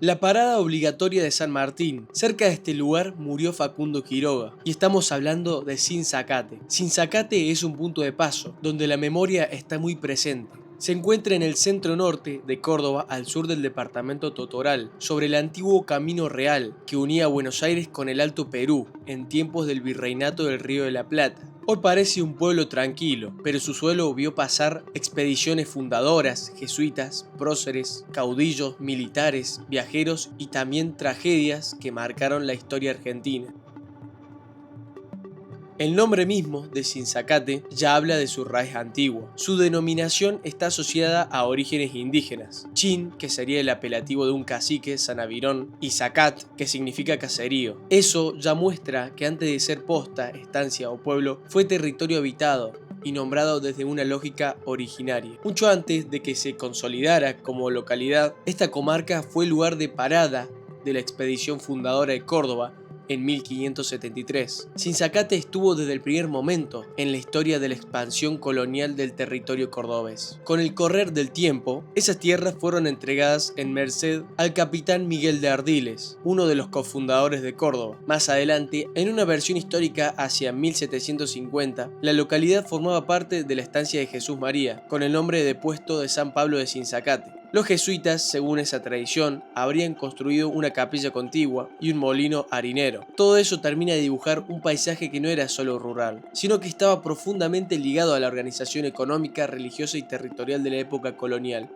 La parada obligatoria de San Martín. Cerca de este lugar murió Facundo Quiroga, y estamos hablando de Sinzacate. Sinzacate es un punto de paso, donde la memoria está muy presente. Se encuentra en el centro norte de Córdoba, al sur del departamento Totoral, sobre el antiguo Camino Real que unía Buenos Aires con el Alto Perú, en tiempos del Virreinato del Río de la Plata. Hoy parece un pueblo tranquilo, pero su suelo vio pasar expediciones fundadoras, jesuitas, próceres, caudillos, militares, viajeros y también tragedias que marcaron la historia argentina. El nombre mismo de Sinzacate ya habla de su raíz antigua. Su denominación está asociada a orígenes indígenas. Chin, que sería el apelativo de un cacique sanavirón, y Zacat, que significa caserío. Eso ya muestra que antes de ser posta, estancia o pueblo, fue territorio habitado y nombrado desde una lógica originaria. Mucho antes de que se consolidara como localidad, esta comarca fue lugar de parada de la expedición fundadora de Córdoba en 1573. Sinzacate estuvo desde el primer momento en la historia de la expansión colonial del territorio cordobés. Con el correr del tiempo, esas tierras fueron entregadas en merced al capitán Miguel de Ardiles, uno de los cofundadores de Córdoba. Más adelante, en una versión histórica hacia 1750, la localidad formaba parte de la estancia de Jesús María, con el nombre de puesto de San Pablo de Sinzacate. Los jesuitas, según esa tradición, habrían construido una capilla contigua y un molino harinero. Todo eso termina de dibujar un paisaje que no era solo rural, sino que estaba profundamente ligado a la organización económica, religiosa y territorial de la época colonial.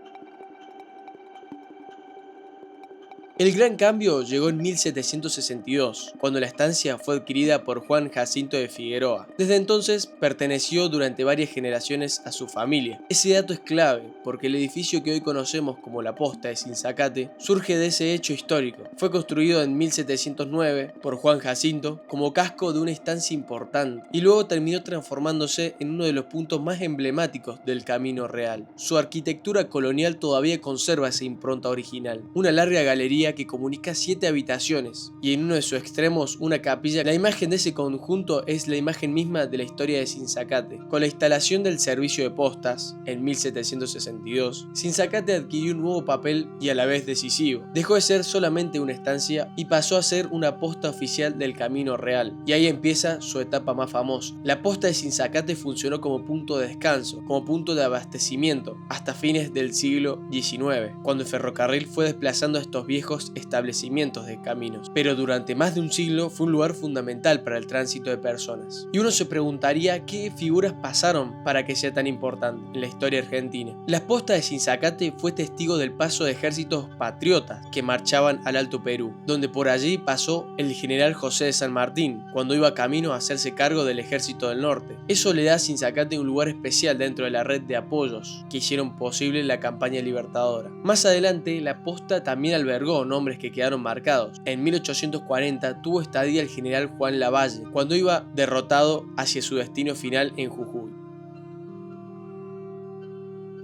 El gran cambio llegó en 1762, cuando la estancia fue adquirida por Juan Jacinto de Figueroa. Desde entonces perteneció durante varias generaciones a su familia. Ese dato es clave, porque el edificio que hoy conocemos como la Posta de Sinzacate surge de ese hecho histórico. Fue construido en 1709 por Juan Jacinto como casco de una estancia importante, y luego terminó transformándose en uno de los puntos más emblemáticos del Camino Real. Su arquitectura colonial todavía conserva esa impronta original. Una larga galería que comunica 7 habitaciones y en uno de sus extremos una capilla. La imagen de ese conjunto es la imagen misma de la historia de Sinzacate. Con la instalación del servicio de postas en 1762, Sinzacate adquirió un nuevo papel y a la vez decisivo. Dejó de ser solamente una estancia y pasó a ser una posta oficial del Camino Real, y ahí empieza su etapa más famosa. La posta de Sinzacate funcionó como punto de descanso, como punto de abastecimiento, hasta fines del siglo XIX, cuando el ferrocarril fue desplazando a estos viejos establecimientos de caminos, pero durante más de un siglo fue un lugar fundamental para el tránsito de personas. Y uno se preguntaría qué figuras pasaron para que sea tan importante en la historia argentina. La posta de Sinzacate fue testigo del paso de ejércitos patriotas que marchaban al Alto Perú, donde por allí pasó el general José de San Martín, cuando iba camino a hacerse cargo del ejército del norte. Eso le da a Sinzacate un lugar especial dentro de la red de apoyos que hicieron posible la campaña libertadora. Más adelante, la posta también albergó nombres que quedaron marcados. En 1840 tuvo estadía el general Juan Lavalle, cuando iba derrotado hacia su destino final en Jujuy.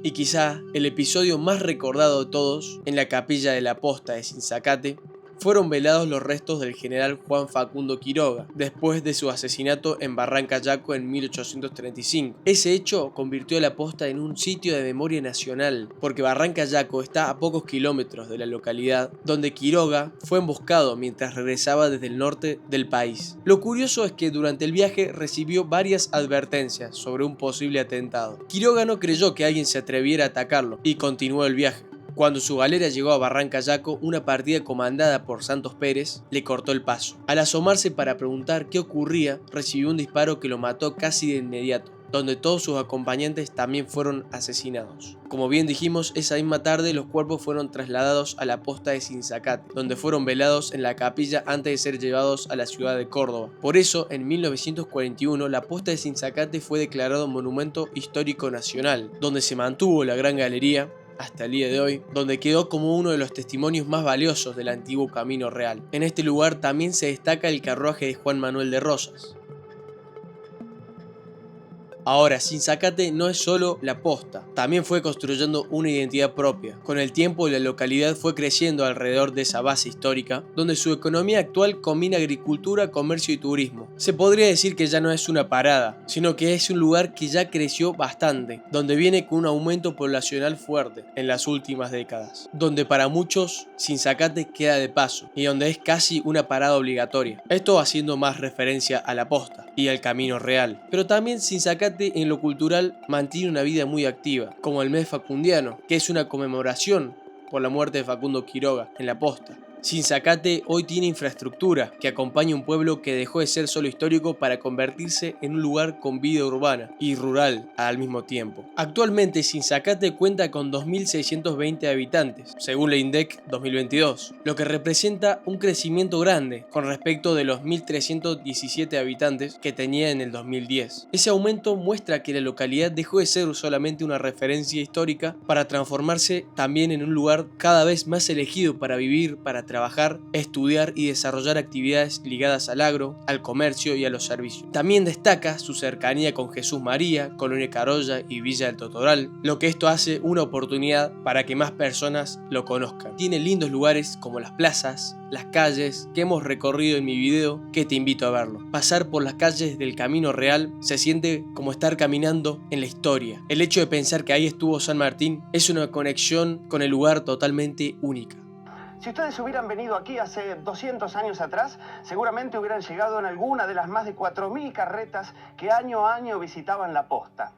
Y quizá el episodio más recordado de todos, en la capilla de la Posta de Sinzacate, fueron velados los restos del general Juan Facundo Quiroga, después de su asesinato en Barranca Yaco en 1835. Ese hecho convirtió a la posta en un sitio de memoria nacional, porque Barranca Yaco está a pocos kilómetros de la localidad donde Quiroga fue emboscado mientras regresaba desde el norte del país. Lo curioso es que durante el viaje recibió varias advertencias sobre un posible atentado. Quiroga no creyó que alguien se atreviera a atacarlo y continuó el viaje. Cuando su galera llegó a Barranca Yaco, una partida comandada por Santos Pérez le cortó el paso. Al asomarse para preguntar qué ocurría, recibió un disparo que lo mató casi de inmediato, donde todos sus acompañantes también fueron asesinados. Como bien dijimos, esa misma tarde los cuerpos fueron trasladados a la posta de Sinzacate, donde fueron velados en la capilla antes de ser llevados a la ciudad de Córdoba. Por eso, en 1941, la posta de Sinzacate fue declarado Monumento Histórico Nacional, donde se mantuvo la Gran Galería hasta el día de hoy, donde quedó como uno de los testimonios más valiosos del antiguo Camino Real. En este lugar también se destaca el carruaje de Juan Manuel de Rosas. Ahora, Sinzacate no es solo la posta, también fue construyendo una identidad propia. Con el tiempo la localidad fue creciendo alrededor de esa base histórica, donde su economía actual combina agricultura, comercio y turismo. Se podría decir que ya no es una parada, sino que es un lugar que ya creció bastante, donde viene con un aumento poblacional fuerte en las últimas décadas, donde para muchos Sinzacate queda de paso y donde es casi una parada obligatoria. Esto haciendo más referencia a la posta y al camino real. Pero también Sinzacate en lo cultural mantiene una vida muy activa, como el mes facundiano, que es una conmemoración por la muerte de Facundo Quiroga en la posta. Sinzacate hoy tiene infraestructura que acompaña a un pueblo que dejó de ser solo histórico para convertirse en un lugar con vida urbana y rural al mismo tiempo. Actualmente Sinzacate cuenta con 2.620 habitantes, según la INDEC 2022, lo que representa un crecimiento grande con respecto de los 1.317 habitantes que tenía en el 2010. Ese aumento muestra que la localidad dejó de ser solamente una referencia histórica para transformarse también en un lugar cada vez más elegido para vivir, para trabajar, estudiar y desarrollar actividades ligadas al agro, al comercio y a los servicios. También destaca su cercanía con Jesús María, Colonia Carolla y Villa del Totoral, lo que esto hace una oportunidad para que más personas lo conozcan. Tiene lindos lugares como las plazas, las calles que hemos recorrido en mi video, que te invito a verlo. Pasar por las calles del Camino Real se siente como estar caminando en la historia. El hecho de pensar que ahí estuvo San Martín es una conexión con el lugar totalmente única. Si ustedes hubieran venido aquí hace 200 años atrás, seguramente hubieran llegado en alguna de las más de 4.000 carretas que año a año visitaban la posta.